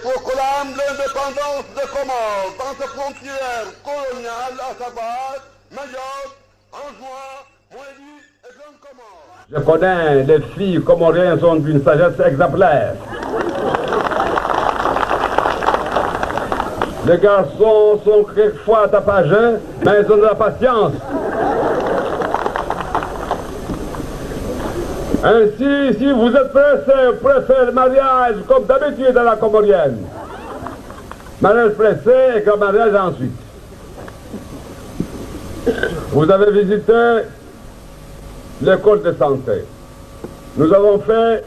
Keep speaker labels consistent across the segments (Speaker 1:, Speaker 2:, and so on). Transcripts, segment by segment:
Speaker 1: proclame l'indépendance des Comores dans ses frontières coloniales, à savoir Mayotte, Anjouan, Moélie et Grande Comore.
Speaker 2: Je connais les filles comoriennes sont d'une sagesse exemplaire. Les garçons sont quelquefois tapageux, mais ils ont de la patience. Ainsi, si vous êtes pressé, préférez le mariage comme d'habitude à la comorienne. Mariage pressé et grand mariage ensuite. Vous avez visité l'école de santé. Nous avons fait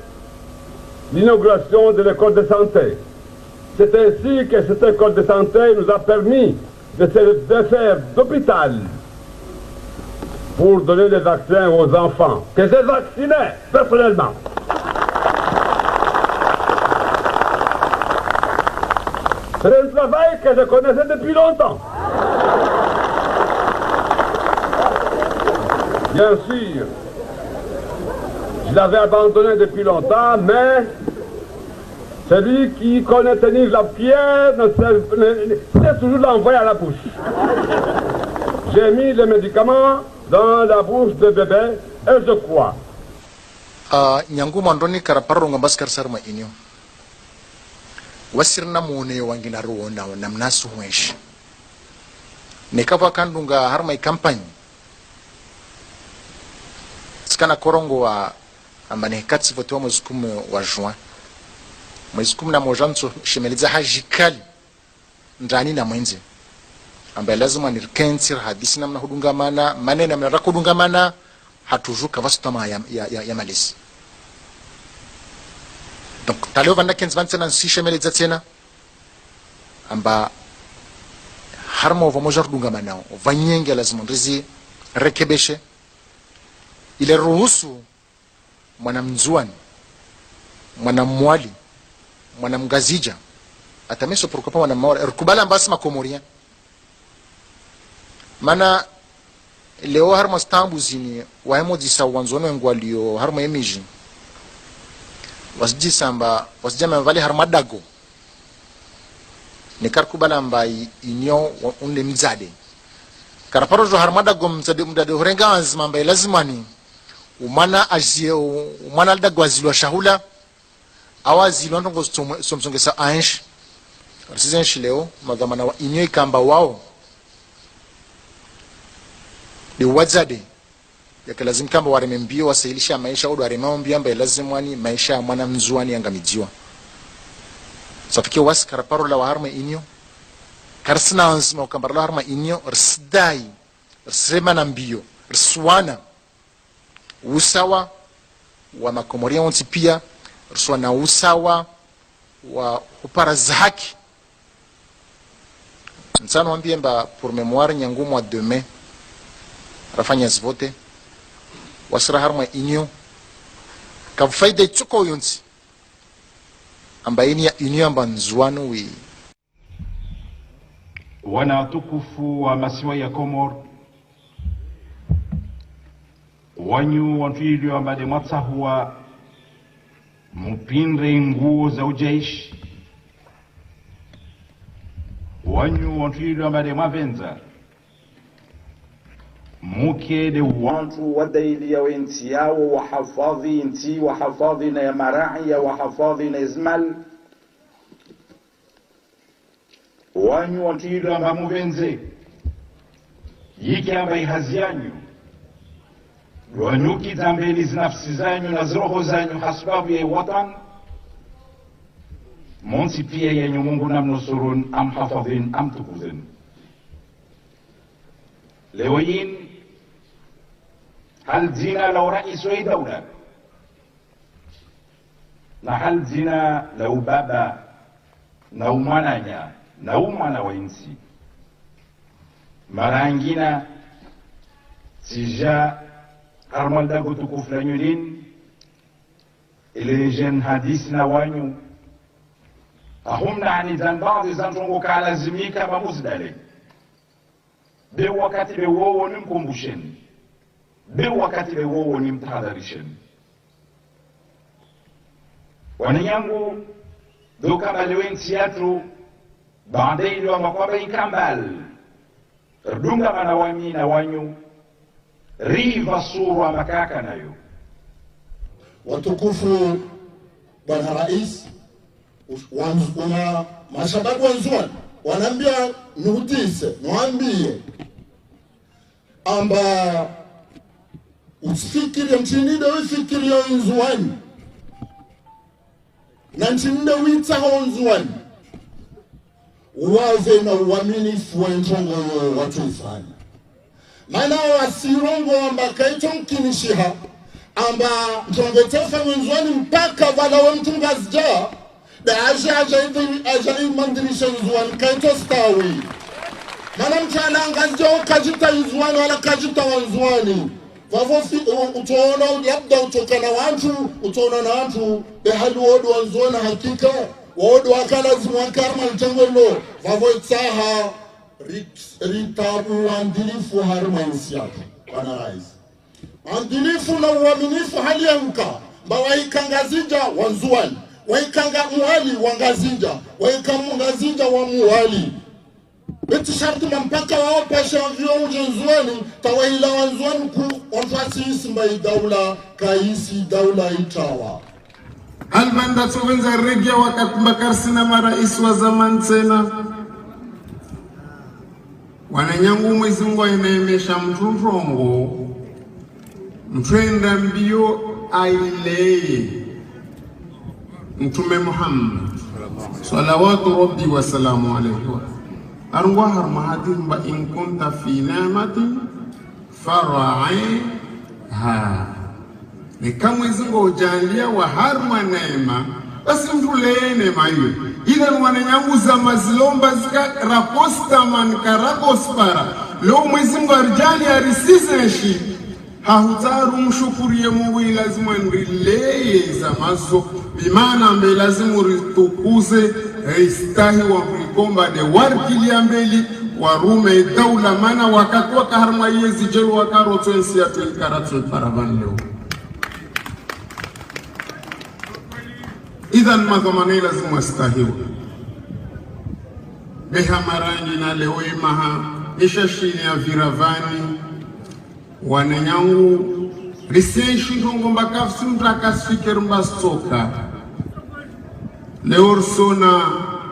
Speaker 2: l'inauguration de l'école de santé. C'est ainsi que cette école de santé nous a permis de faire d'hôpital pour donner des vaccins aux enfants, que j'ai vaccinés personnellement. C'est un travail que je connaissais depuis longtemps. Bien sûr, je l'avais abandonné depuis longtemps, mais celui qui connaît tenir la pierre sait toujours l'envoyer à la bouche. J'ai mis les médicaments dans la bouche de bébé et je crois.
Speaker 3: Nyangu mandoni karaparro ngabaskar sarma inyo. Wasirna mone wangina ruona namnasu mwesh. Nekava kandunga harma campagne. Skana korongo wa ambane katsi voto mwezi 10 wa juin. Mwezi 10 na mojanso shemeliza hajikali ndani na mwenzi. Ambaye lazima nirkensir hadisi namna hudungamana maneno namna rakudungamana hatujuka vastama ya malisi. Donc taleo vanda kens vansena si shemeliza tena amba harmo vamojar dungamana vanyenge lazima ndizi rekebeshe ile ruhusu mwanamzuani mwanamwali mwanamgazija atameso prokopa mwanamwali rukubala mbasi makomoria mana leo harmo stambu zini wahemo disa wanzono ngwalio harmo emiji wasjisa amba wasjama vale harmadago ne karkubala mbai inyo unle mzade karaparojo harmadago mzade horenga azma mbai lazimani umana azie umana dagwazilwa shahula awazilwa ndongo somsongesa ansh arsizenshi leo magamana wa inyo ikamba wao de wazade yakalazim kamba waremembio wasailisha maisha odo waremambio ambaye lazimwani maisha mwana mzuani angamijiwa safike was karaparo la harma inyo karsna ansma ukambara la harma inyo rsdai rsema mbio rswana usawa wa makomoria wonti pia rswana usawa wa upara zaki nsano ambie mba pour mémoire nyangu mois de mai rafanya zvote wasra harma inyo ka faida tsuko yonsi ambaini ya inyo amba nzuano wi
Speaker 4: wana tukufu wa masiwa ya Komor wanyu wantuilio ambade mwatsahuwa mupinre nguo za ujaishi wanyu wantuilio ambade mwavenza muke de wantu wadaili ya wenti yao wahafadhi inti wahafadhi na ya marai ya wahafadhi na izmal wanyu wantuilio amba muvenze yiki amba ihazi yanyu wanyuki zambeli zinafsi zanyu na zroho zanyu hasbabu ya watan monsi pia yenye Mungu namnusurun am hafadhin am tukuzin leo yin hal zina lau rais wa dawla na hal zina lau baba na umananya na umana wa insi marangina sija harmal dago tukuf la nyulin ile jen hadis na wanyu ahum nani zan baadhi zantongo kalazimika mamuzdale be wakati be wowo nimkumbusheni be wakati be wowo nimtahadharisheni wanyangu doka balewen siatu bandei wa makwaba inkambal rdunga manawami na wanyu riva surwa makaka nayo.
Speaker 5: Watukufu Bwana Rais, wana mashababu wanzuani wanaambia nihutise niwaambie amba usifikirie mchinide wifikirie nzuani na mchinide witaho nzuani uwaze na uaminifu wa ntongo watu ifanya maana wasirongo amba kaito mkinishiha amba ntongo tefa nzuani mpaka vala wa mtungazja da aja mandirisha nzuani kaito stawi mana mchana ngazja ukajita nzuani wala kajita wanzuani vavo utaona labda utokana watu utaona na watu behali wodu wanzuani hakika wodu wakalazimu wakarma mtengolo vavo itaha ritabu wandilifu harma insiaka Bwana Rais wandilifu na uaminifu hali ya mka mba waikangazija wanzuani waikanga muhali wangazinja waikamungazinja wa muhali beti sharti mpaka wao pasha vyo ujenzuani tawahila wanzuani ku onfasi isimba daula kaisi daula itawa
Speaker 6: Albanda tuwenza regia wakakumbakarsina marais wa zaman tena wananyangu Mwenyezi Mungu ainaemesha mtunrongo mtwenda mbio aileye Mtume Muhammad salawatu rabbi wa salamu alayhi arwa harma hadimba in kunta fi ni'matin fara'iha ni kama Mwenyezi Mungu ujalia wa harma neema basi mtuleye neema hiyo ila wananyangu za mazilomba zika raposta man karapospara leo Mwenyezi Mungu arjali arisizeshi hahutaru mshukurie Mungu lazima nrileye za mazo bimana ambe lazima ritukuze istahi wa mkomba de warkili ambeli warume daula mana wakatwa kaharma yezi jelu wakaroto ensi ya tuikaratu paravan leo idhan madhamane lazima istahiwa beha marangi na leo imaha ishashini ya viravani wananyangu risenshi ndongo mbakafsi mtakasifikir mbastoka leo sona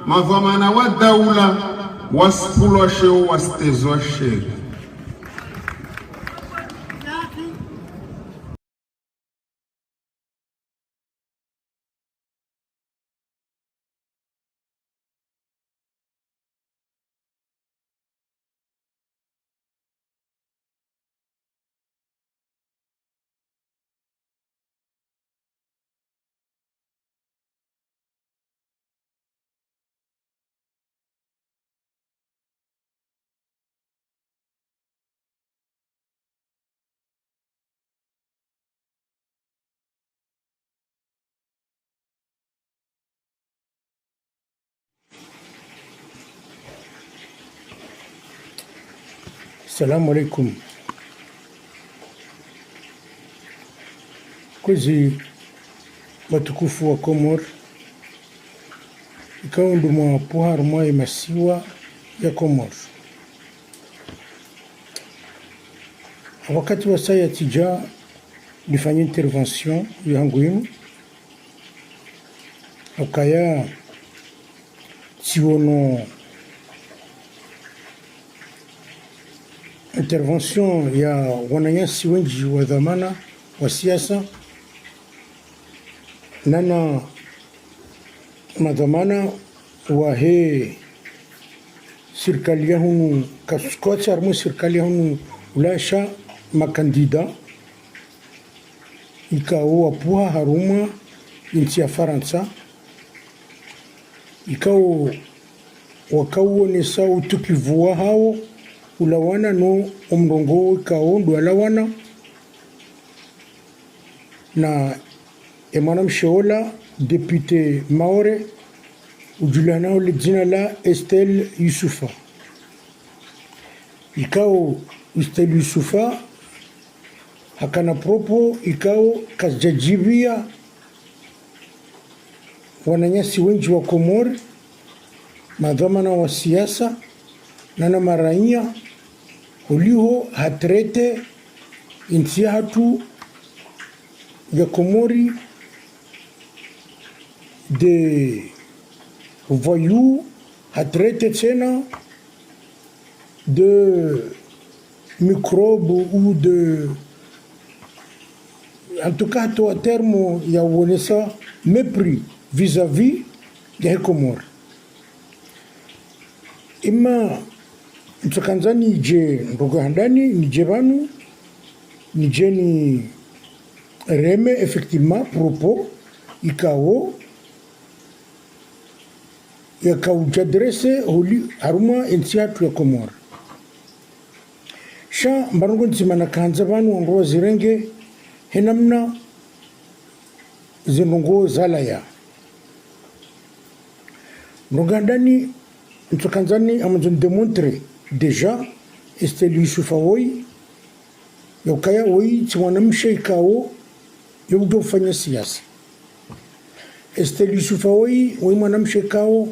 Speaker 6: madhamana wa daula waspulwa sheo wastezwa sheri
Speaker 7: Assalamu alaikum. Kwezi watukufu wa Komor ikawa ndumwa puhar mwa masiwa ya Komor wakati wa saya tija nifanya intervention yangu yinu ukaya tiono intervention ya wananyansi wengi wa dhamana wa siasa nana madhamana wa he serikali ya hunu kasukocha armu serikali ya hunu ulasha makandida ikao wapuha haruma inti ya Faransa ikao wakauonesa utukivu hao ulawana no omrongo ikao ndo alawana na emana msheola député Maore ujulana le jina la Estelle Youssoufa ikao Estelle Youssoufa hakana propo ikao kajajibia wananyasi wengi wa Komori, madhamana wa siasa na maraia uliho hatrete insi hatu ya Komori de voyous, hatrete tena de microbes ou de, en tout cas à terme il y a ça mépris vis-à-vis des Comores. Ima mtsakanza nije ndogohandani nije banu nije ni reme effectivement propos ikao yakaujadrese huli haruma ensiatu ya Komore sha mbarongo nsimana kanza banu wangoa zirenge henamna zinongo zalaya ndogandani mtsakanzani amazon démontrer déjà Estelle Youssoufa woi yokaya woi tsimwanamsha ikao yobdo fanya siasa Estelle Youssoufa woi mwanamsha ikao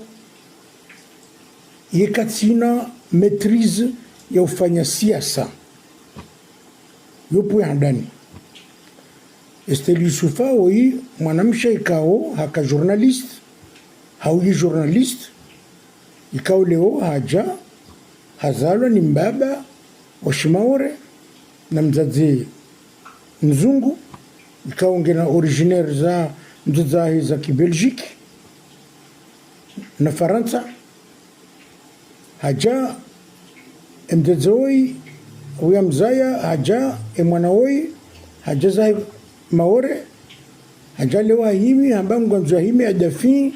Speaker 7: yekatsina maîtrise ya ufanya siasa yopo handani Estelle Youssoufa woi mwanamsha ikao haka journaliste hauyi journaliste ikao leo haja hazalwa ni mbaba wa Shimaore na mzazi mzungu ikao ngena originaire za mzazi za Kibelgique na Faransa haja mzazoi uya mzaya haja mwanawoi haja za Maore haja leo himi amba mgonzo himi adafi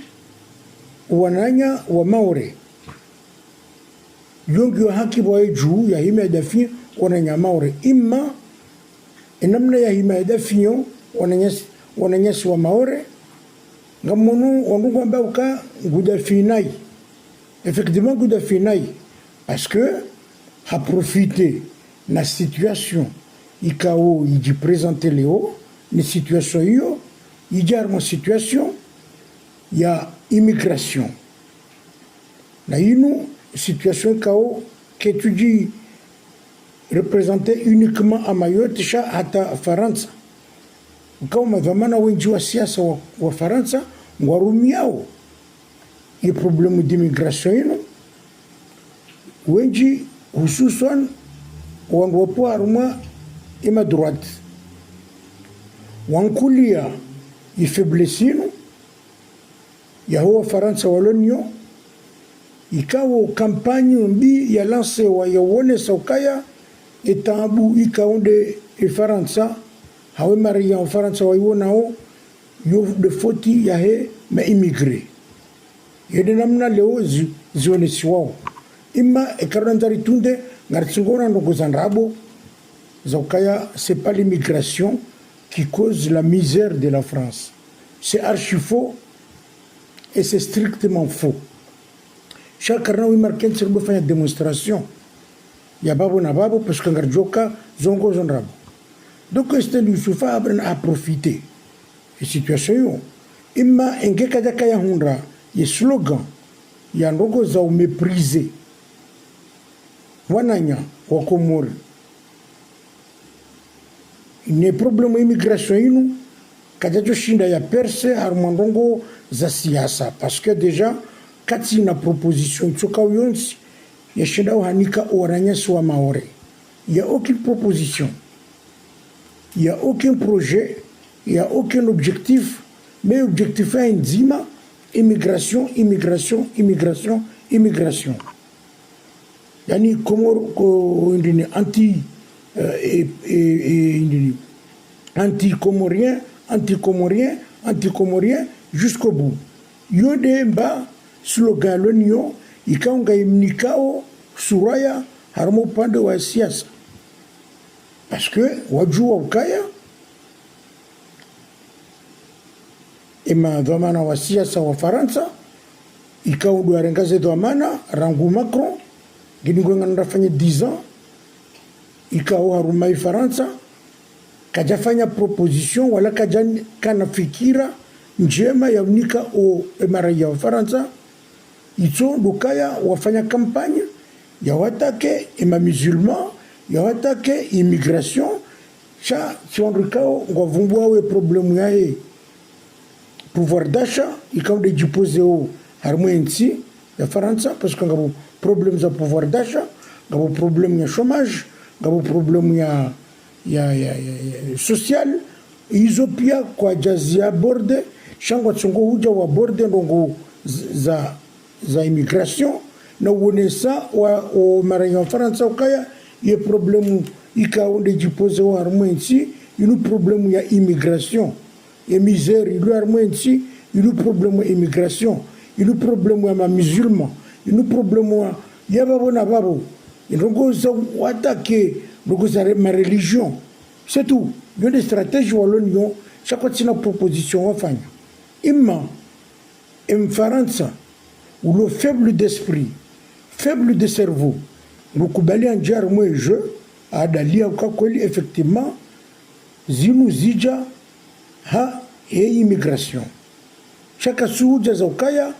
Speaker 7: wananya wa Maore yongi wa haki wa juu ya himi adafi wananya Maore imma enamna ya himi adafi wananyasi wa Maore ngamunu wandugu amba uka gudafinai effectivement gudafinai parce que a profité la situation ikao yiji présenter leo ni situation hiyo yijarmo situation ya immigration na inu situation ikao que tu dis représentée uniquement à Mayotte sha hata Faransa ukao madhamana wengi wa siasa wa Faransa ngwarumiao i problème d'immigration ino wengi hususan wandu wapo haruma ima droite wankulia i faiblesse ino ya huwa Faransa walonyo ikawo kampanye mbi ya lance wa ya wone saukaya etabu ikaonde Faransa hawe maria wa Faransa wa iwonao yo de foti ya he ma immigré yede namna leo zione siwao ima ekaranzari tunde ngartsingora ndogozandrabo zaukaya c'est pas l'immigration qui cause la misère de la France, c'est archi faux et c'est strictement faux. Chaque année il marque une serbe fait une démonstration ya babo na babo parce que ngarjoka zongo zondrabo donc Estelle Youssoufa a profité de situation ima engeka daka ya hundra ye slogan ya ndogo za umepriser wananya wa Komori ne problème immigration inu kajajo shinda ya perse harmandongo za siasa parce que déjà kati na proposition tsoka yonsi ya shinda hanika oranyasi wa Maore il y a aucune proposition il y a aucun projet il y a aucun objectif mais objectif est nzima immigration immigration immigration immigration yani Komoro ndini anti-comorien jusqu'au bout. Yode mba slogan lonyo ikaunga imnikao suraya harmo upande wa siasa. Parce que wajua ukaya ima dhamana wa siasa wa Faransa ikao duarengaze dhamana rangu Macron ginigwenga ndafanya 10 ans ikao harumai Faransa kajafanya proposition wala kana fikira njema ya unika o emaraia wa Faransa ito lukaya wafanya kampanya ya watake ema musulman ya watake immigration cha sionrikao ngwavumbu we problemu yae pouvoir d'achat ikaude jipose o harmoensi ya Faransa parce que ngabo problème za pouvoir d'achat ngabo problème ya chômage ngabo problème ya social izo pia kwa jazi ya borde shangwa tsongo huja wa borde ndongo za immigration na uonesa wa maranya wa Faransa ukaya ye problemu ikaonde jipose wa harmoensi inu problemu ya immigration et misère, il y a un problème d'immigration, il y a un problème de musulmans, il y a un problème de yababo, il y a attaquer ma religion. C'est tout. Il y a des stratégies où l'Union, chaque fois une proposition à faire. Imma, en France, où le faible d'esprit, faible de cerveau, le Koubali en jar moi je, à Dalia Kakoli, effectivement, Zinou Zidja, ha e immigration chaka suja za ukaya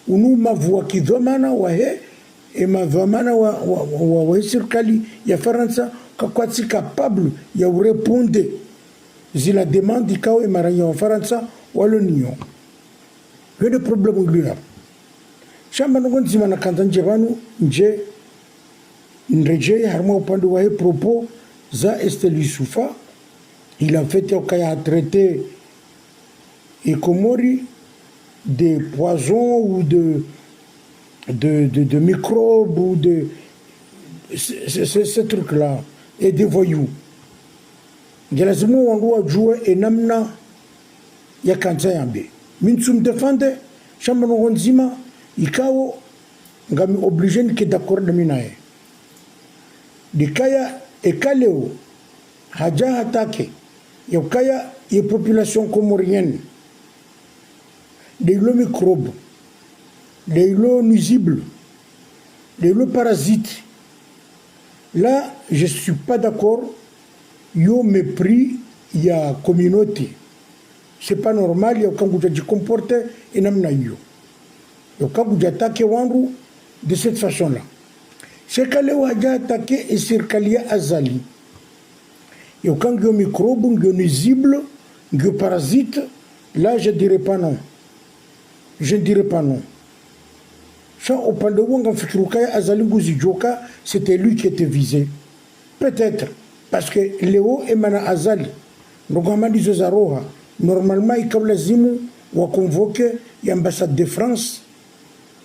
Speaker 7: unu mavua kidhamana wa he e mavamana wa serikali ya Faransa kakwati capable ya répondre zila demande ikao e maranya wa Faransa wa l'Union le de problème lui shamba ngonzi mana kanzanje banu nje nreje harma upande wa he propos za Estelle Youssoufa. Il a fait a traité et Komori des poisons ou de microbes ou de ce truc-là et des voyous. Gelazimo wangu jouer et namna ya kanza yambe. Minsum defende chamba ngonzima ikao ngami obligé ni d'accord de minae. Dikaya ekaleo haja hatake yokaya et population comorienne des lots microbes, des lots nuisibles, des lots parasites. Là, je ne suis pas d'accord. Yo mépris, il y a communauté. Ce n'est pas normal, il y a quand vous avez comporté et n'amna yo. Il y a quand vous attaquez Wangu de cette façon-là. C'est qu'elle a attaqué et circalia azali. Il y a quand vous avez microbes, vous avez nuisibles, vous avez parasites. Là, je ne dirais pas non. Je ne dirais pas non. C'était lui qui était visé. Peut-être, parce que Léo Emana Azali, normalement, il a convoqué l'ambassade de France,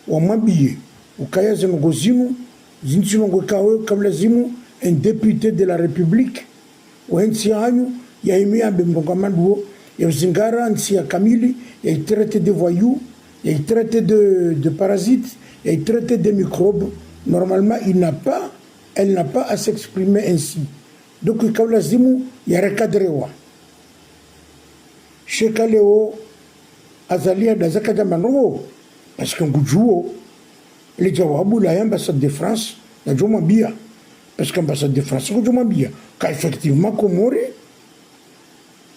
Speaker 7: ou Mabillé, ou Kaya Zenogozimu, un député de la République, ou un Tianyu, il y a eu un Bembogamandou, il y a eu Zingara, un Tia Kamili, il y a traité de voyous. Il est traité de parasites, il est traité de microbes. Normalement, elle n'a pas à s'exprimer ainsi. Donc, quand il y a recadré. Chez Kaleo, Azalia d'Azakadamano, parce qu'on joue, les Jawabou, l'ambassade de France, la Jomabia. Parce que l'ambassade de France, c'est Jomabia. Car effectivement, Komore,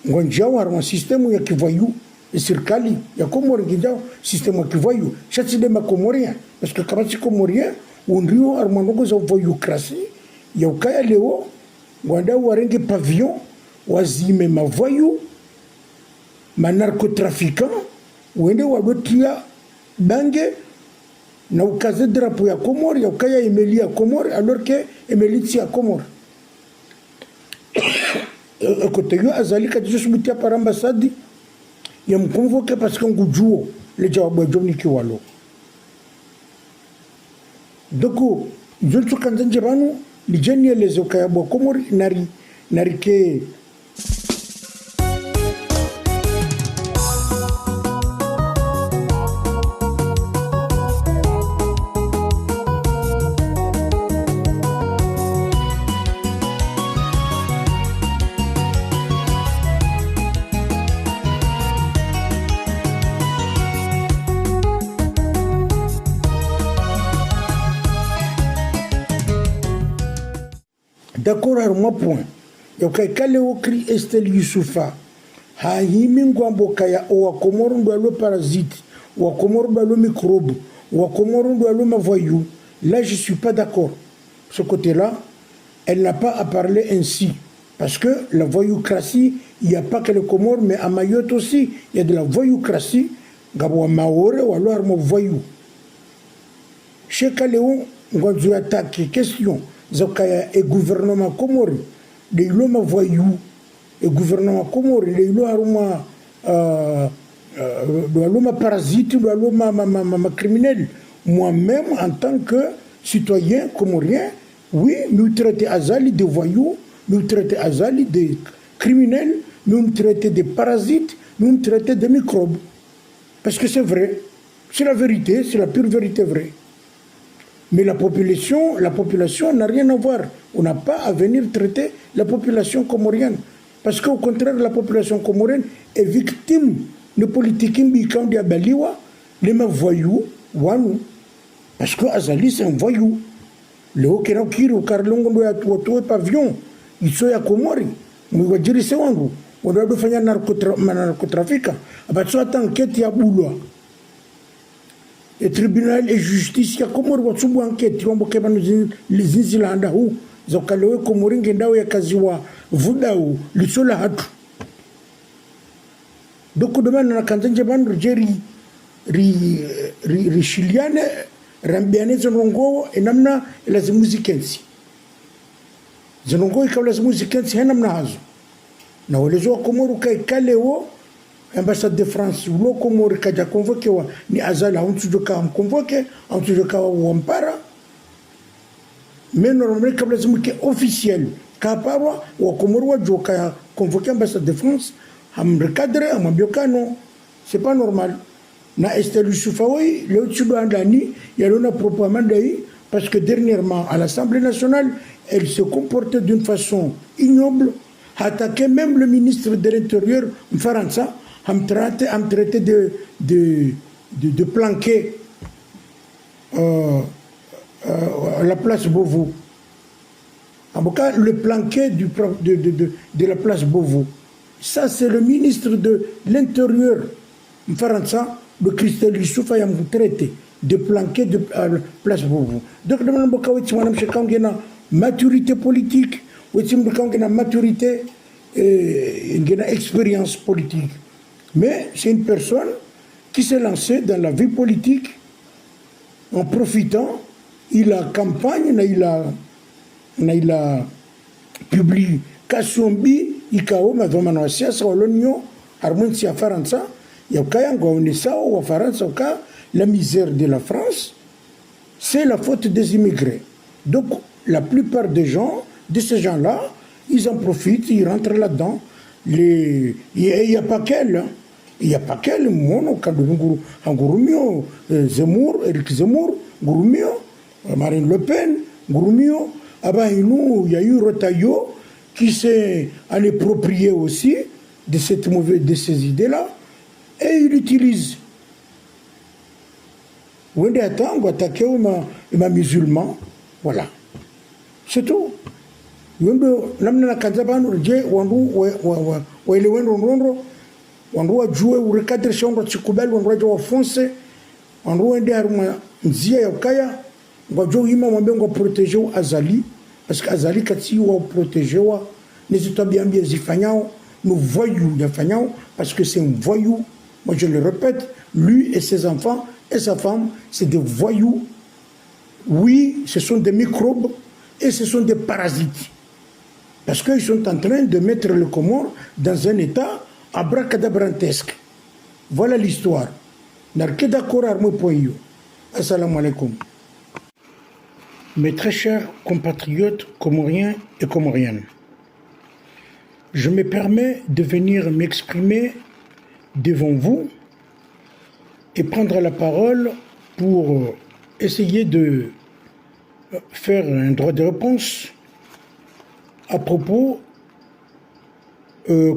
Speaker 7: on a un système où il y a qui voyou. Et circali, il y a Comorien qui ont un système qui voyou. C'est des Comoriens. Parce que quand c'est Comorien, on rio armanogo za voyou crassi, il y a Kaya Léo, Wanda Warenge pavillon, Wazime ma voyou, ma narcotrafiquant, Wende Wagotia Bange, na ukaze drapeau ya Comore, il y a Kaya Emeli à Comore, alors que Emeli c'est à Comore. Côté yo Azali, quand je suis monté par ambassade, il me convoqué parce qu'on joue les Jawabou Johnny Kiwalo. Donc, je suis quand je vais les génies les Okayabo Komori narike. D'accord, à mon point. Il y a quelqu'un qui Estelle Youssoufa. hahimi ngwambo kaya o wakomoro ndo alo parasite, wakomoro ndo alo microbe, wakomoro ndo alo mavoyou. Là, je suis pas d'accord. Ce côté-là, elle n'a pas à parler ainsi. Parce que la voyoucratie, il n'y a pas que les Comores, mais à Mayotte aussi, il y a de la voyoucratie. Gabo Maore ou alors mon voyou. Chez Kaléon, on a attaqué question. Zokaya et gouvernement Comori, les l'homme voyou, et gouvernement Comori, les l'homme parasite, l'homme criminel. Moi-même, en tant que citoyen comorien, oui, nous traitons Azali de voyous, nous traitons Azali de criminels, nous traitons de parasites, nous traitons de microbes. Parce que c'est vrai, c'est la vérité, c'est la pure vérité vraie. Mais la population n'a rien à voir. On n'a pas à venir traiter la population comorienne. Parce qu'au contraire, la population comorienne est victime de politique de Baliwa, les voyous, Wanou. Parce que Azali, c'est un voyou. Le Hokerokiri, au Carlongo, le pavillon, ils sont à Komori. On va dire c'est Wangou. On doit faire un narcotrafic. Abatso attend enquête ya boulot. Et tribunal et justice ya Komori watsubu enquête. Ils vont boquer les Inzilanda ou Zokalewe Komori ngendao ya kaziwa Vudao, Lissola Hatu. Donc demain, on a kanzanje bandu jeri Richiliane, Rambiane Zonongo, et Namna, et la Zimuzikensi. Zonongo, et la Zimuzikensi, et Namna Hazo. Na walezo Komoro kai Kaleo, ambassade de France, ou Komoro kaja convoqué, ni Azala, on se doit convoqué, on se doit Wampara. Mais normalement, comme la Zimuke officielle, Kaparwa, ou Komoro, Joka convoqué ambassade de France, am recadré, am biokano, c'est pas normal. Na Estelle Youssoufaoui, le Tchouandani, il y a l'on a proprement d'ailleurs, parce que dernièrement, à l'Assemblée nationale, elle se comportait d'une façon ignoble, attaquait même le ministre de l'Intérieur, Mfaransa, am traité de planquer la place Beauvau. En tout cas, le planquet de la place Beauvau. Ça, c'est le ministre de l'Intérieur, Mfaransa, le Christelle Youssouf a traité de planquer de la place Beauvau. Donc, nous avons une maturité politique, une maturité et une expérience politique. Mais c'est une personne qui s'est lancée dans la vie politique en profitant. Il a campagne, il a publication bi, ikao madhomano siasa walonyo harmonisi ya Faransa. La misère de la France, c'est la faute des immigrés. Donc, la plupart des gens, de ces gens-là, ils en profitent, ils rentrent là-dedans. Il n'y a pas qu'elle. Il n'y a pas qu'elle. Mono, Gourumio, Zemmour, Eric Zemmour, Gourumio, Marine Le Pen, Gourumio. Il y a eu Rotaillot qui s'est approprié aussi de ces idées-là. Et il utilise. On est attend, attaquer un musulman. Voilà. C'est tout. Namna kanzaban je wandu wa jouer ou recadrer shongo tsikubali wandu wa foncer wandu ende haruma nzia ya kaya ngwajo hima mwambengo protéger Azali parce que Azali kati wa protéger wa n'hésite bien zifanyao nous voyons yafanyao parce que c'est un voyou. Moi je le répète, lui et ses enfants et sa femme, c'est des voyous. Oui, ce sont des microbes et ce sont des parasites. Parce qu'ils sont en train de mettre le Comore dans un état abracadabrantesque. Voilà l'histoire. Narke d'accord armo poyo. Assalamu alaikum. Mes très chers compatriotes comoriens et comoriennes, je me permets de venir m'exprimer devant vous et prendre la parole pour essayer de faire un droit de réponse à propos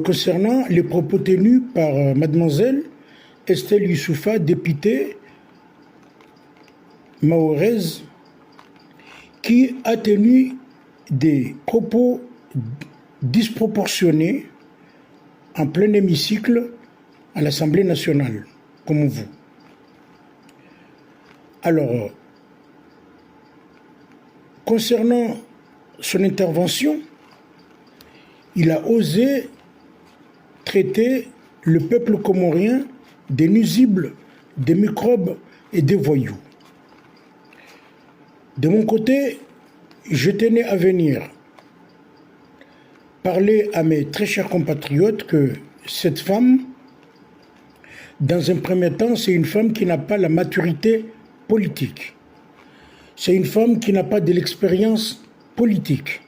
Speaker 7: concernant les propos tenus par mademoiselle Estelle Youssoufa, députée mahoraise, qui a tenu des propos disproportionnés en plein hémicycle à l'Assemblée nationale, comme vous. Alors, concernant son intervention, il a osé traiter le peuple comorien des nuisibles, des microbes et des voyous. De mon côté, je tenais à venir parler à mes très chers compatriotes que cette femme, dans un premier temps, c'est une femme qui n'a pas la maturité politique. C'est une femme qui n'a pas de l'expérience politique.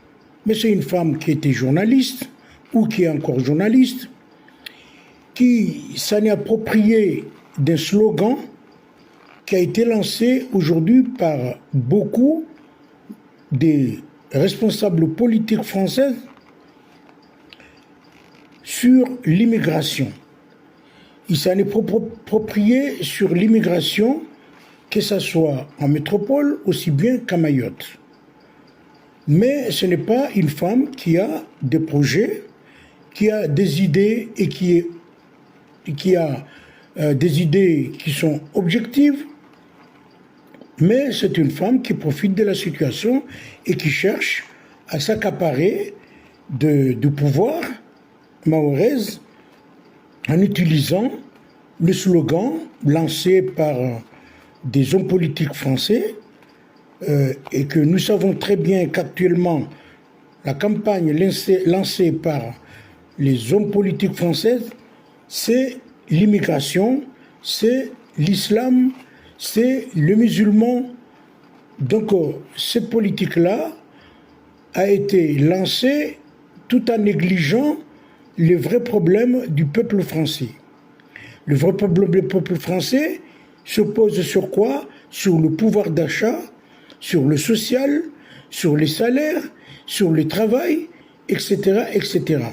Speaker 7: Mais c'est une femme qui était journaliste, ou qui est encore journaliste, qui s'en est appropriée d'un slogan qui a été lancé aujourd'hui par beaucoup des responsables politiques françaises sur l'immigration. Il s'en est approprié sur l'immigration, que ce soit en métropole aussi bien qu'à Mayotte. Mais ce n'est pas une femme qui a des projets, qui a des idées et qui a des idées qui sont objectives, mais c'est une femme qui profite de la situation et qui cherche à s'accaparer du pouvoir mahorais en utilisant le slogan lancé par des hommes politiques français et que nous savons très bien qu'actuellement la campagne lancée par les hommes politiques français, c'est l'immigration, c'est l'islam, c'est le musulman. Donc cette politique-là a été lancée tout en négligeant les vrais problèmes du peuple français. Le vrai problème du peuple français se pose sur quoi? Sur le pouvoir d'achat, sur le social, sur les salaires, sur le travail, etc., etc.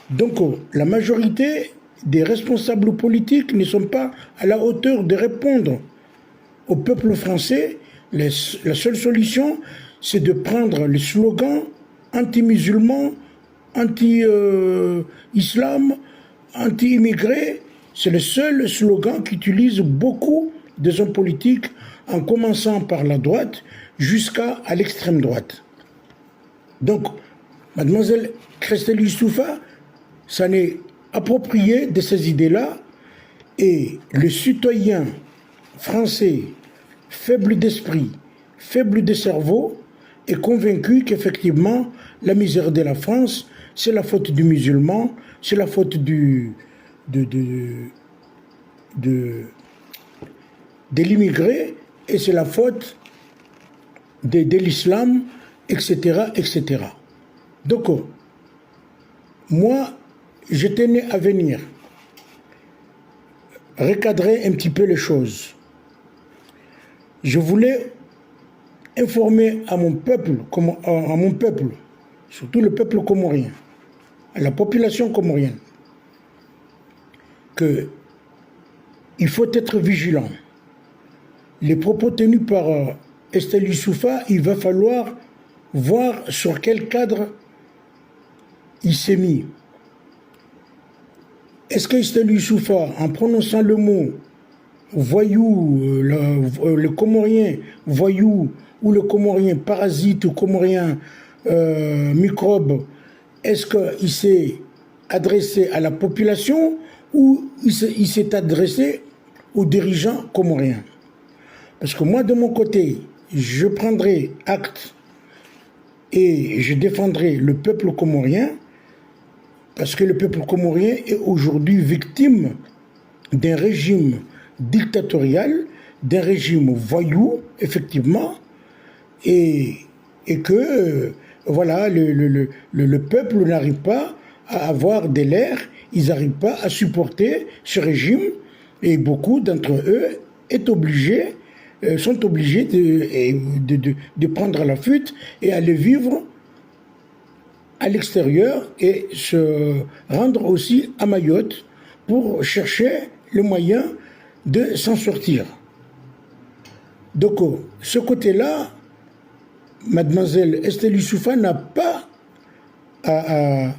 Speaker 7: Donc la majorité des responsables politiques ne sont pas à la hauteur de répondre au peuple français. La seule solution, c'est de prendre le slogan anti-musulman, anti-islam, anti-immigré. C'est le seul slogan qu'utilisent beaucoup des hommes politiques, en commençant par la droite jusqu'à l'extrême droite. Donc, mademoiselle Christelle Youssoupha s'en est appropriée de ces idées-là, et le citoyen français, faible d'esprit, faible de cerveau, est convaincu qu'effectivement, la misère de la France, c'est la faute du musulman, c'est la faute de l'immigré, et c'est la faute de l'islam, etc., etc. Donc, moi, je tenais à venir recadrer un petit peu les choses. Je voulais informer à mon peuple, surtout le peuple comorien, à la population comorienne, qu'il faut être vigilant. Les propos tenus par Estelle Youssoupha, il va falloir voir sur quel cadre il s'est mis. Est-ce qu'Estelle Youssoupha, en prononçant le mot voyou, le comorien voyou, ou le comorien parasite, ou comorien microbe, est-ce qu'il s'est adressé à la population ou il s'est adressé aux dirigeants comoriens? Parce que moi, de mon côté, je prendrai acte et je défendrai le peuple comorien, parce que le peuple comorien est aujourd'hui victime d'un régime dictatorial, d'un régime voyou, effectivement, et que, voilà, le peuple n'arrive pas à avoir de l'air, ils n'arrivent pas à supporter ce régime, et beaucoup d'entre eux sont obligés de prendre la fuite et aller vivre à l'extérieur et se rendre aussi à Mayotte pour chercher le moyen de s'en sortir. Donc, ce côté-là, mademoiselle Estelle Youssoupha n'a pas à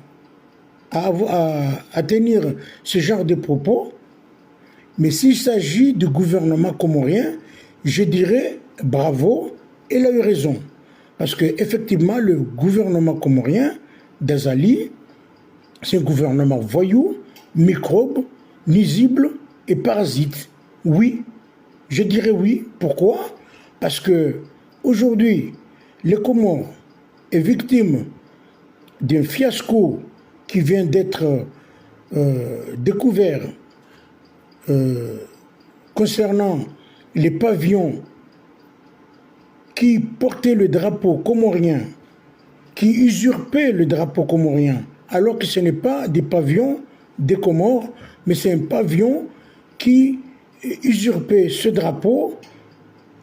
Speaker 7: à tenir ce genre de propos. Mais s'il s'agit du gouvernement comorien, je dirais bravo, et il a eu raison. Parce qu'effectivement, le gouvernement comorien d'Azali, c'est un gouvernement voyou, microbe, nuisible et parasite. Oui, je dirais oui. Pourquoi? Parce que aujourd'hui, le Comore est victime d'un fiasco qui vient d'être découvert concernant les pavillons qui portaient le drapeau comorien, qui usurpaient le drapeau comorien, alors que ce n'est pas des pavillons des Comores, mais c'est un pavillon qui usurpait ce drapeau,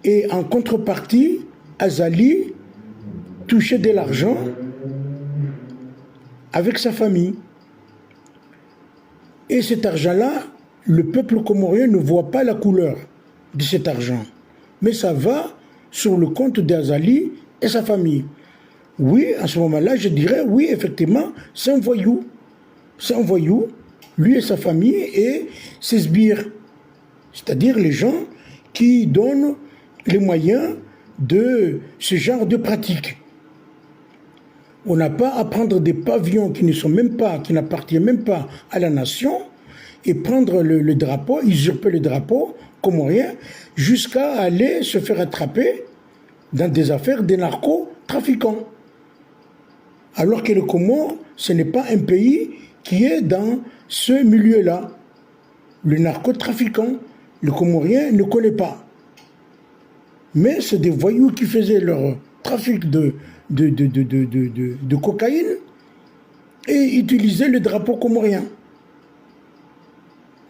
Speaker 7: et en contrepartie, Azali touchait de l'argent avec sa famille. Et cet argent-là, le peuple comorien ne voit pas la couleur de cet argent. Mais ça va sur le compte d'Azali et sa famille. Oui, à ce moment-là, je dirais, oui, effectivement, c'est un voyou. C'est un voyou, lui et sa famille, et ses sbires. C'est-à-dire les gens qui donnent les moyens de ce genre de pratique. On n'a pas à prendre des pavillons qui ne sont même pas, qui n'appartiennent même pas à la nation, et prendre le drapeau, usurper le drapeau comorien, jusqu'à aller se faire attraper dans des affaires des narcotrafiquants. Alors que le Comore, ce n'est pas un pays qui est dans ce milieu-là. Le narcotrafiquant, le Comorien ne connaît pas. Mais c'est des voyous qui faisaient leur trafic de cocaïne et utilisaient le drapeau comorien.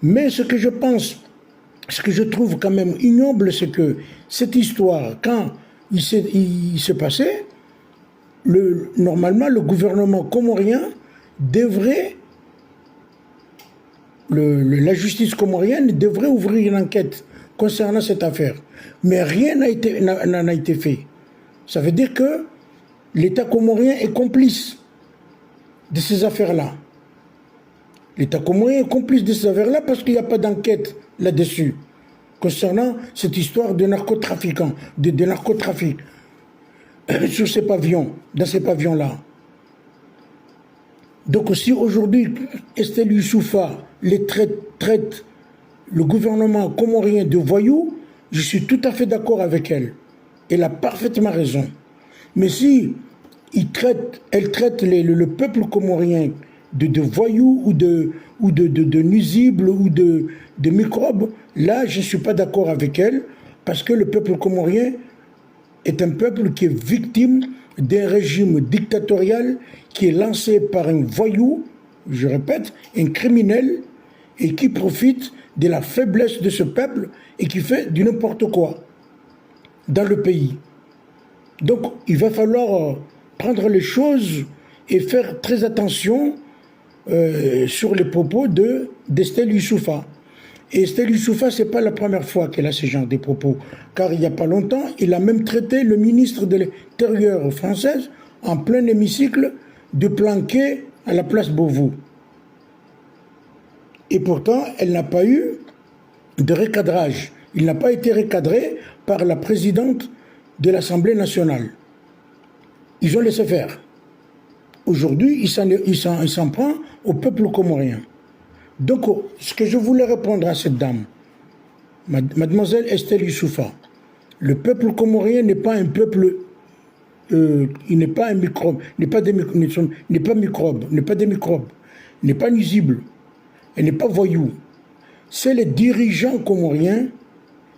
Speaker 7: Mais ce que je pense, ce que je trouve quand même ignoble, c'est que cette histoire, quand il s'est passé, normalement le gouvernement comorien devrait, la justice comorienne devrait ouvrir une enquête concernant cette affaire. Mais rien n'en a été fait. Ça veut dire que l'État comorien est complice de ces affaires-là. L'État comorien est complice de ces affaires-là parce qu'il n'y a pas d'enquête là-dessus concernant cette histoire de narcotrafiquants, de narcotrafic sur ces pavillons, dans ces pavillons-là. Donc si aujourd'hui Estelle Youssoufa les traite le gouvernement comorien de voyous, je suis tout à fait d'accord avec elle. Elle a parfaitement raison. Mais si elle traite le peuple comorien de voyous ou de nuisibles ou de microbes, là je ne suis pas d'accord avec elle, parce que le peuple comorien est un peuple qui est victime d'un régime dictatorial qui est lancé par un voyou, je répète, un criminel, et qui profite de la faiblesse de ce peuple et qui fait du n'importe quoi dans le pays. Donc il va falloir prendre les choses et faire très attention sur les propos d'Estelle Youssoufa. Et Estelle Youssoufa, ce n'est pas la première fois qu'elle a ce genre de propos, car il n'y a pas longtemps, il a même traité le ministre de l'Intérieur française en plein hémicycle de planquer à la place Beauvau. Et pourtant, elle n'a pas eu de recadrage. Il n'a pas été recadré par la présidente de l'Assemblée nationale. Ils ont laissé faire. Aujourd'hui, il s'en prend au peuple comorien. Donc, ce que je voulais répondre à cette dame, mademoiselle Estelle Youssoufa, le peuple comorien n'est pas un peuple, il n'est pas un microbe, n'est pas des microbes, n'est pas nuisible, elle n'est pas voyou. C'est les dirigeants comoriens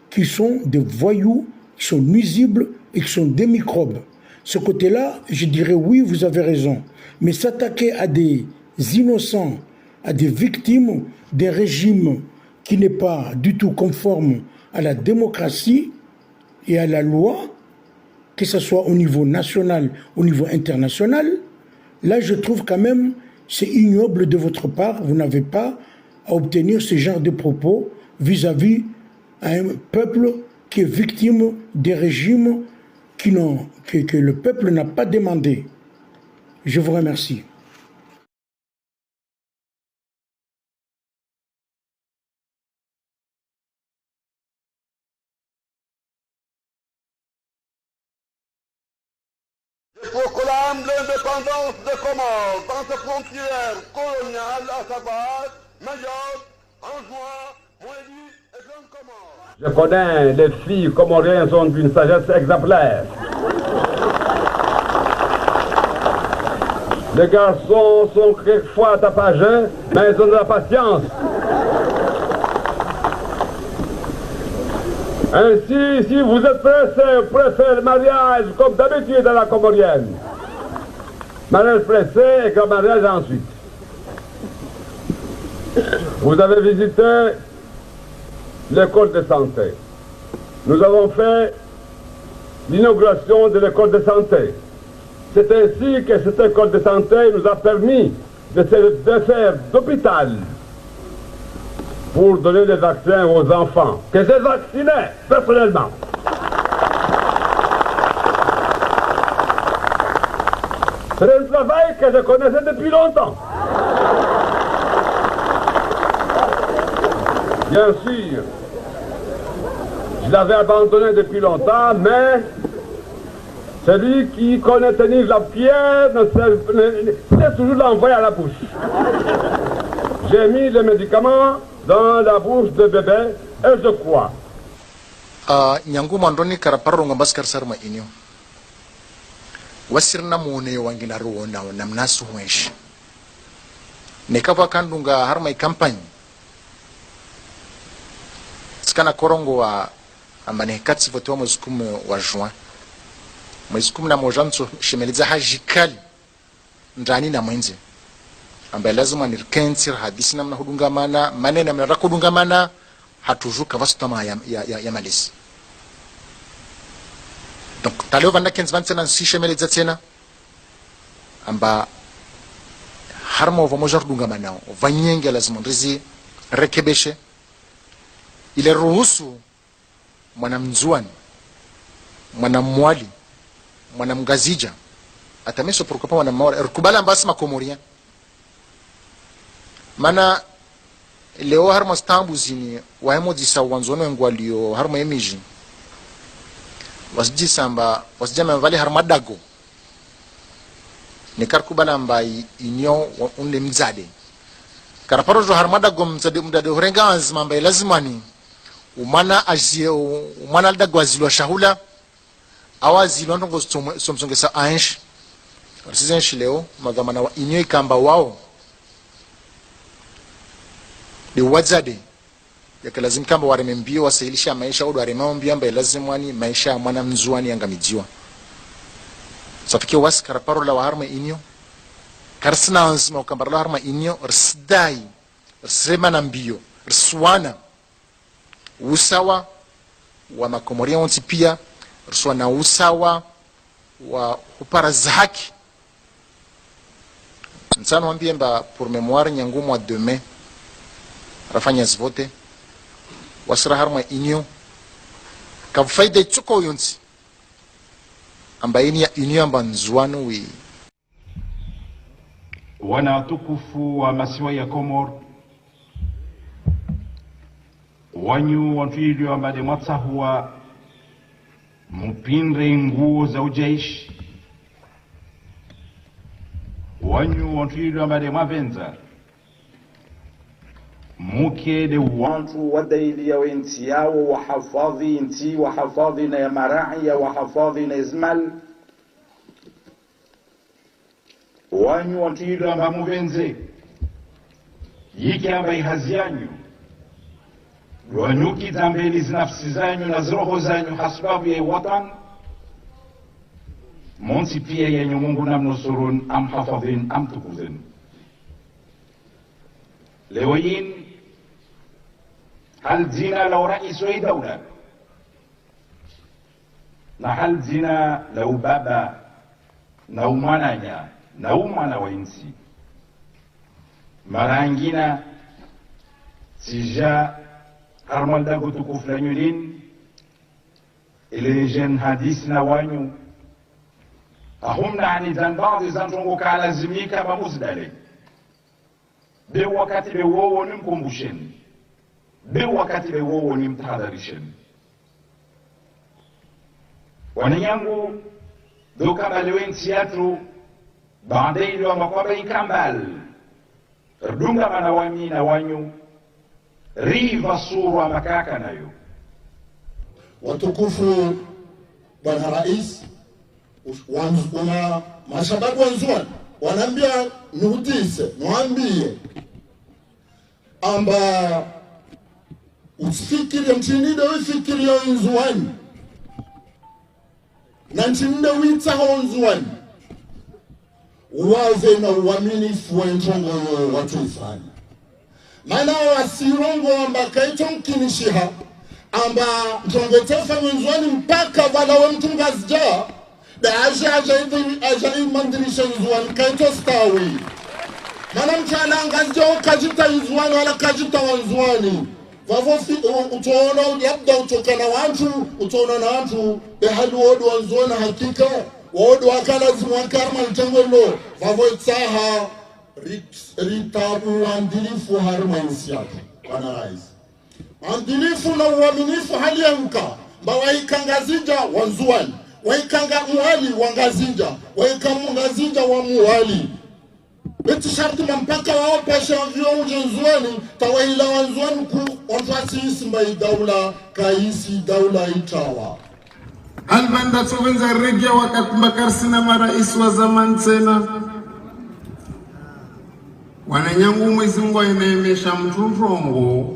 Speaker 7: qui sont des voyous, qui sont nuisibles et qui sont des microbes. Ce côté-là, je dirais oui, vous avez raison. Mais s'attaquer à des innocents, à des victimes d'un régime qui n'est pas du tout conforme à la démocratie et à la loi, que ce soit au niveau national, au niveau international, là je trouve quand même c'est ignoble de votre part. Vous n'avez pas à obtenir ce genre de propos vis-à-vis un peuple qui est victime des régimes que le peuple n'a pas demandé. Je vous remercie.
Speaker 1: proclame l'indépendance des Comores dans ses frontières coloniales, à savoir Mayotte, Anjouan, Moélie et Grande Comore.
Speaker 2: Je connais, les filles comoriennes sont d'une sagesse exemplaire. Les garçons sont quelquefois tapageux, mais ils ont de la patience. Ainsi, si vous êtes pressé, vous pouvez faire le mariage comme d'habitude à la comorienne. Mariage pressé et grand mariage ensuite. Vous avez visité l'école de santé. Nous avons fait l'inauguration de l'école de santé. C'est ainsi que cette école de santé nous a permis de faire d'hôpital pour donner des vaccins aux enfants, que j'ai vaccinés personnellement. C'est un travail que je connaissais depuis longtemps. Bien sûr, je l'avais abandonné depuis longtemps, mais celui qui connaît tenir la pierre laisse toujours l'envoyer à la bouche. J'ai mis les médicaments dans la bouche de bébé et je crois.
Speaker 3: Nyangu mandoni karaparro ngambas karsarma inyo. Wasirna mone wangina ruona namnasu wesh. Nekava kandunga harma campagne. Skana korongo wa ambane katsi voto mwezi 10 wa juin. Mwezi 10 na mojanso shemeliza hajikali ndani na mwenze. Ambaye lazima nirkentir hadisi namna hudungamana manena mnara kudungamana hatujuka vastama ya malisi. Donc taleo vanda kenz vansena sishemeleza tena amba harmo vamoja kudungamana vanyenge lazima ndizi rekebeshe ile ruhusu mwanamzuani mwanamwali mwanamgazija atameso pourquoi mwanamwali rukubala mbasi makomoria mana leo harma stambu zini waemo disa wanzono ngwalio harma emiji wasjisa mba wasjama vale harma dago ni karkubala mba inyo unle mzade karaparo jo harma dago mzade horenga azma mba lazima ni umana azie umana dago azilwa shahula awazilwa ndongo somsongesa ansh wasizenshi leo magamana wa inyo ikamba wao de wazade yake lazima kamba waremembio wasailisha maisha au waremembio ambaye lazima ni maisha ya mwana mzuani angamijiwa safikia waskara parola wa harma inyo karsina anzima ukambarala harma inyo rsdai rsema na mbio rswana usawa wa makomoria onti pia rswana usawa wa uparaza haki nsano ambie mba pour mémoire nyangu mois de mai rafanya zvote wasira harma inyo kafaida itsuko yonsi ambaye ya inyo amba nzuano wi
Speaker 4: wana tukufu wa masiwa ya Komor wanyu wantuilio ambade mwatsahuwa mpindre nguo za ujeishi wanyu wantuilio ambade mwavenza muke de wantu wadaili ya wenti yao wahafadhi inti wahafadhi na ya marai ya wahafadhi na izmal wanyu wantuilio amba muvenze yiki amba ihazi yanyu wanyuki zambeli zinafsi zanyu na zroho zanyu hasbabu ya watan monsi pia yenye Mungu namnusurun am hafadhin am tukuzin lewayin hal zina لو رئيس أي دولة نحل زنا لو بابا لو منايا لو منا وينسي مرانجينا سجا أرمال داغو تكوف لنيولين إلي جن حديثنا وانيو أهم نعني زن بعض زنجونغو كالا زميكا بمزدالي بوقت بوو نمكم بوشن بوقت بوو نمتحضرشن ونيانغو doka balewensi yatu bandeilo amakwaba ikambal rdunga mana wami na wanyu riva suru amakaka nayo.
Speaker 5: Watukufu Bwana Rais, wana mashababu wanzuani wanaambia nuhutise nuambie amba usifikiri mchinide ufikiri ya nzuani na mchinide witaho nzuani uwaze na uaminifu wa ntongo watu ifani maana wasirongo amba kaito mkinishiha amba ntongo tefa nzuani mpaka wala wa mtunga zja da aja imandirisha nzuani kaito stawi mana mchana angazja ukajita nzuani wala kajita wanzuani vavo utaona labda utokana watu utaona na watu behali wodu wanzuani hakika wodu wakala zimwakarma mtengolo vavo itaha ritabu wandilifu harma insiaka Bwana Rais andilifu na uaminifu hali ya mka mba waikangazija wanzuani waikanga muhali wangazija waikangazija wa muhali beti sharti mpaka wao pesha vyo ujenzuani tawaila wanzuani ku onfasi isimba daula kaisi daula itawa
Speaker 6: albanda tsovenza regia wakakumbakar sina marais wa zaman tena wananyangu Mwenyezi Mungu anemesha mturongo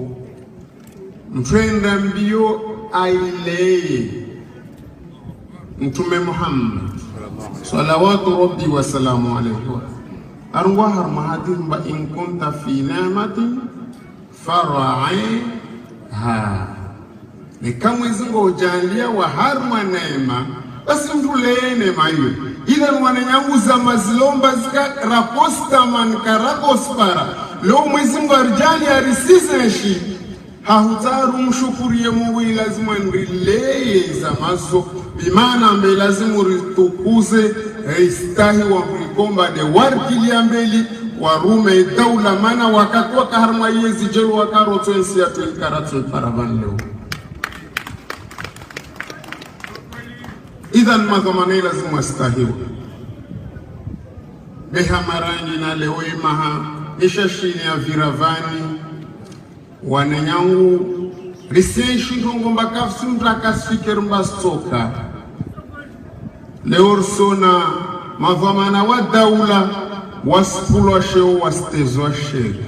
Speaker 6: mtwenda mbio aileye Mtume Muhammad salawatu rabbi wa salamu alayhi arwa har mahadin ba in kunta fi ni'matin fara'ha ni kama Mwenyezi Mungu ujalia wa harma neema basi mtuleye neema hiyo ila wananyangu za mazilomba zika raposta man karakospara leo Mwenyezi Mungu arjali arisizeshi hahutaru mshukurie Mungu lazima nrileye za mazo bimana mbe lazima ritukuze istahi wa mlikomba de warkili ambeli warume daula mana wakatwa kaharma yezi jelu wakaroto ensi ya tuikaratu paravan leo idhan madhamane lazima stahiwa beha marangi na leo imaha ishashini ya viravani wananyangu risenshi ngomba kafsi mtakasiker mbastoka leo sona madhamana wa daula waspulo sheo wastezwa sheri